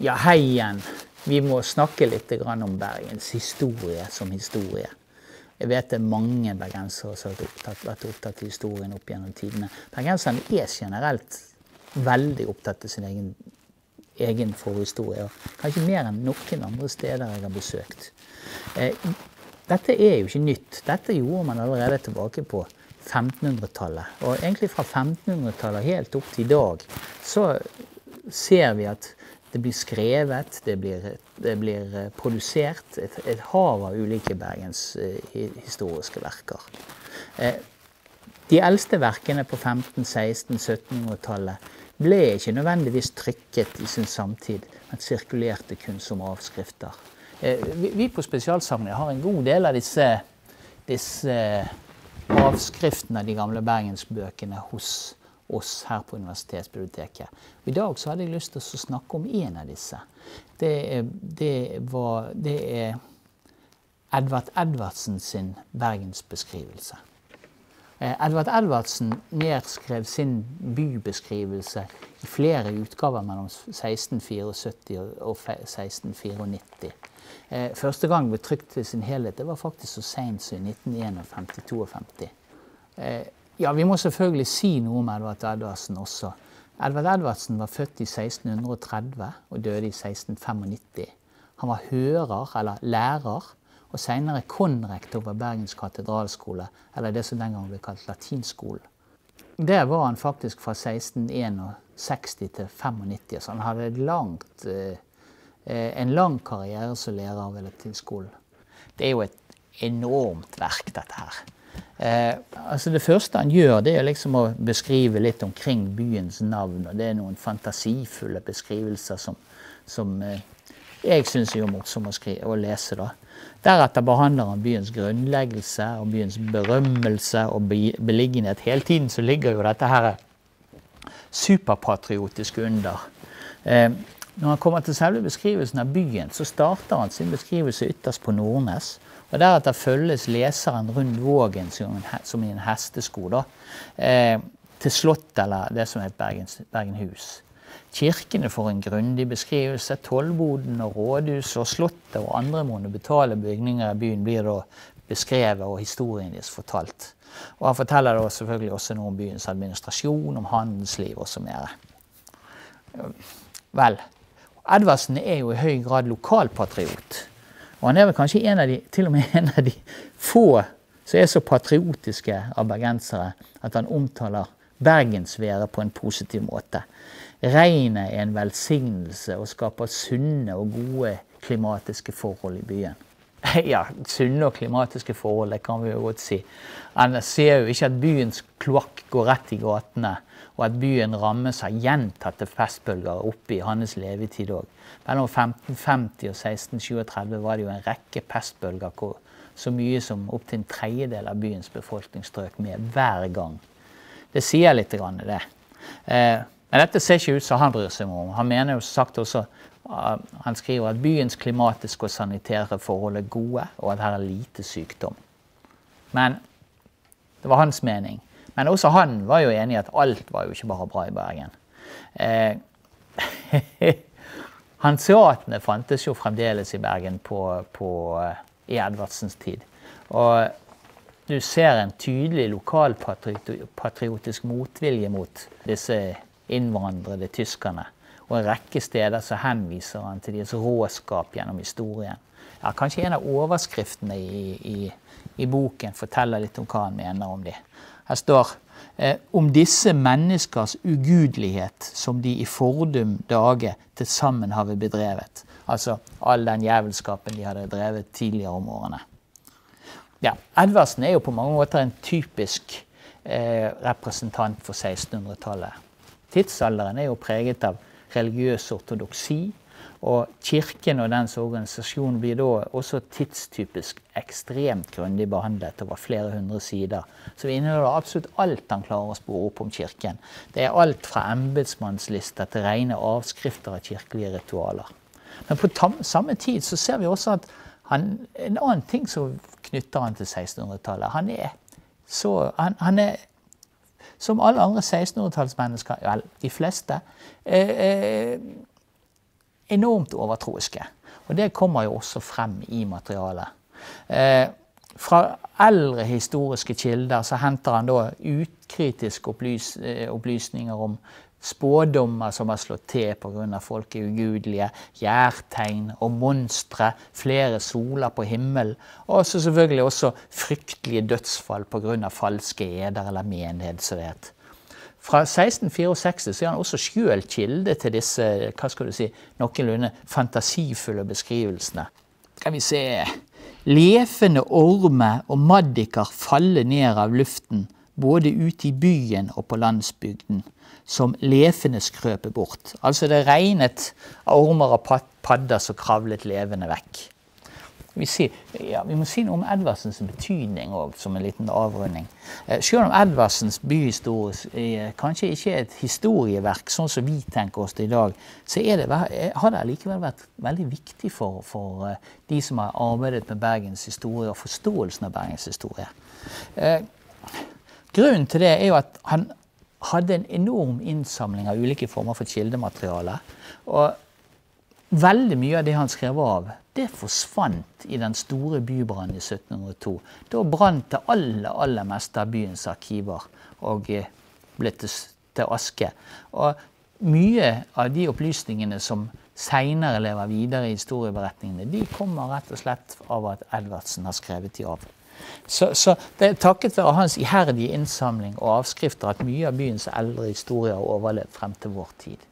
Ja, hei igjen. Vi må snakke litt om Bergens historie som historie. Jeg vet det er mange bergensere som har vært opptatt av historien opp gjennom tidene. Bergenserne er generelt veldig opptatt av sin egen forhistorie. Kanskje mer enn noen andre steder jeg har besøkt. Dette er jo ikke nytt. Dette gjorde man allerede tilbake på 1500-tallet. Og egentlig fra 1500-tallet helt opp til i dag, så ser vi at det blir skrevet, det blir produsert et hav av ulike Bergens historiske verker. De eldste verkene på 15-, 16-, 1700-tallet ble ikke nødvendigvis trykket i sin samtid, men sirkulerte kun som avskrifter. Vi på Spesialsamling har en god del av disse avskriftene av de gamle Bergensbøkene hos oss her på Universitetsbiblioteket. I dag så hadde jeg lyst til å snakke om en av disse. Det er Edvard Edvardsen sin Bergensbeskrivelse. Edvard Edvardsen nedskrev sin bybeskrivelse i flere utgaver mellom 1674 og 1694. Første gang ble trykt til sin helhet, det var faktisk så sent som i 1951-52. Ja, vi må selvfølgelig si noe om Edvard Edvardsen også. Edvard Edvardsen var født i 1630 og døde i 1695. Han var hører, eller lærer, og senere konrektor ved Bergens katedralskole, eller det som den gang ble kalt latinskolen. Det var han faktisk fra 1661 til 95, så han hadde en lang karriere som lærer ved latinskolen. Det er jo et enormt verk, dette her. Altså det første han gjør, det er liksom å beskrive litt omkring byens navn, og det er noen fantasifulle beskrivelser som jeg synes er jo morsom å lese da. Deretter behandler han byens grunnleggelse og byens berømmelse og beliggenhet. Hele tiden så ligger jo dette her superpatriotiske under. Når han kommer til selve beskrivelsen av byen, så starter han sin beskrivelse ytterst på Nordnes, og deretter følges leseren rundt Vågen som i en hestesko da, til slott eller det som heter Bergenhus. Kirkene får en grundig beskrivelse, tollboden og rådhus og slottet og andre monumentale bygninger i byen blir da beskrevet og historien deres fortalt. Og han forteller da selvfølgelig også noe om byens administrasjon, om handelsliv og så mer. Vel, Edvardsen er jo i høy grad lokalpatriot. Og han er vel kanskje til og med en av de få som er så patriotiske av bergensere at han omtaler bergensværet på en positiv måte. Regnet er en velsignelse og skaper sunne og gode klimatiske forhold i byen. Ja, sunne og klimatiske forhold, det kan vi jo godt si. Han ser jo ikke at byens kloakk går rett i gatene, og at byen rammes av gjentatte festbølger oppe i hans levetid også. Mellom 1550 og 1637 var det jo en rekke pestbølger hvor så mye som opp til en tredjedel av byens befolkning strøk med hver gang. Det sier litt grann det. Men dette ser ikke ut som han bryr seg om. Han mener jo sagt også, han skriver at byens klimatiske og sanitære forhold er gode, og at her er lite sykdom. Men det var hans mening. Men også han var jo enig i at alt var jo ikke bare bra i Bergen. Hanseatene fantes jo fremdeles i Bergen i Edvardsens tid. Og du ser en tydelig lokalpatriotisk motvilje mot disse innvandrede tyskerne. Og en rekke steder så henviser han til deres råskap gjennom historien. Ja, kanskje en av overskriftene i boken forteller litt om hva han mener om det. Her står, om disse menneskers ugudelighet som de i fordum dage til sammen har bedrevet. Altså all den jævelskapen de hadde drevet tidligere om årene. Ja, Edvardsen er jo på mange måter en typisk representant for 1600-tallet. Tidsalderen er jo preget av religiøs ortodoksi, og kirken og dens organisasjon blir da også tidstypisk ekstremt grundig behandlet over flere hundre sider. Så vi inneholder absolutt alt han klarer å spore opp om kirken. Det er alt fra embedsmannslister til rene avskrifter av kirkelige ritualer. Men på samme tid så ser vi også at en annen ting som knytter han til 1600-tallet. Han er som alle andre 1600-tallsmennesker, de fleste, enormt overtroiske. Og det kommer jo også frem i materialet. Fra eldre historiske kilder så henter han da ukritiske opplysninger om spådommer som har slått til på grunn av folk er ugudelige, gjærtegn og monstre, flere soler på himmelen, og så selvfølgelig også fryktelige dødsfall på grunn av falske eder eller menedshetsvett. Fra 1664 så er han også selv kilde til disse, hva skal du si, noenlunde fantasifulle beskrivelsene. Kan vi se, levende orme og maddiker faller ned av luften, både ute i byen og på landsbygden, som levende skrøper bort. Altså det regnet av ormer og padder som kravlet levende vekk. Vi må si noe om Edvardsens betydning også, som en liten avrunding. Selv om Edvardsens byhistorie kanskje ikke er et historieverk, sånn som vi tenker oss det i dag, så har det likevel vært veldig viktig for de som har arbeidet med Bergens historie og forståelsen av Bergens historie. Grunnen til det er jo at han hadde en enorm innsamling av ulike former for kildemateriale, og veldig mye av det han skrev av, det forsvant i den store bybrannen i 1702. Da brant det aller meste av byens arkiver og ble til aske. Og mye av de opplysningene som senere lever videre i historieberetningene, de kommer rett og slett av at Edvardsen har skrevet de av. Så det er takket være hans iherdige innsamling og avskrifter at mye av byens eldre historier har overlevd frem til vår tid.